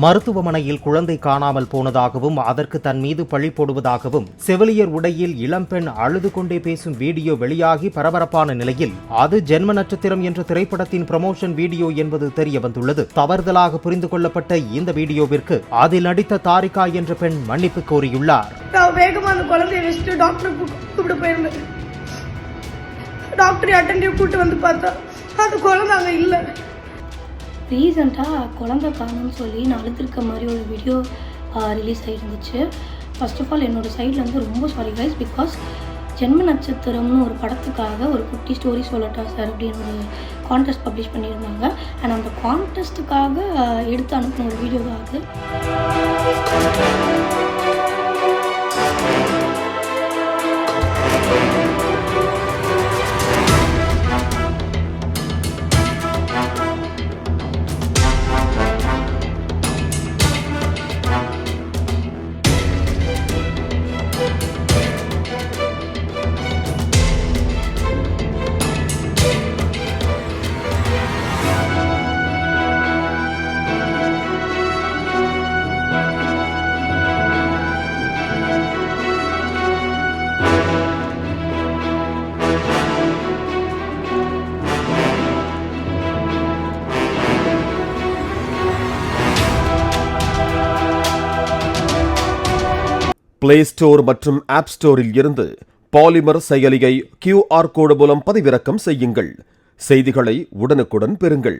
மருத்துவமனையில் குழந்தை காணாமல் போனதாகவும் அதற்கு தன் மீது பழி போடுவதாகவும் செவிலியர் உடையில் இளம்பெண் அழுது கொண்டே பேசும் வீடியோ வெளியாகி பரபரப்பான நிலையில் அது ஜென்ம நட்சத்திரம் என்ற திரைப்படத்தின் ப்ரமோஷன் வீடியோ என்பது தெரிய வந்துள்ளது. தவறுதலாக புரிந்து கொள்ளப்பட்ட இந்த வீடியோவிற்கு அதில் நடித்த தாரிகா என்ற பெண் மன்னிப்பு கோரியுள்ளார். டாக்டர் அட்டெண்டிவ் கூட்டு வந்து பார்த்தா அது குழந்தை அங்கே இல்லை. ரீசெண்டாக குழந்தை காணும்னு சொல்லி நான் அழுத்திருக்க மாதிரி ஒரு வீடியோ ரிலீஸ் ஆகிருந்துச்சு. ஃபர்ஸ்ட் ஆஃப் ஆல் என்னோடய சைட்லேருந்து ரொம்ப சாரி கைஸ், பிகாஸ் ஜென்ம நட்சத்திரம்னு ஒரு படத்துக்காக ஒரு குட்டி ஸ்டோரி சொல்லட்டா சார் அப்படின்னு ஒரு கான்டெஸ்ட் பப்ளிஷ் பண்ணியிருந்தாங்க. அண்ட் அந்த கான்டெஸ்ட்டுக்காக எடுத்து அனுப்பின ஒரு வீடியோ தான் அது. பிளே ஸ்டோர் மற்றும் ஆப் ஸ்டோரில் இருந்து பாலிமர் செயலியை QR கோடு மூலம் பதிவிறக்கம் செய்யுங்கள். செய்திகளை உடனுக்குடன் பெறுங்கள்.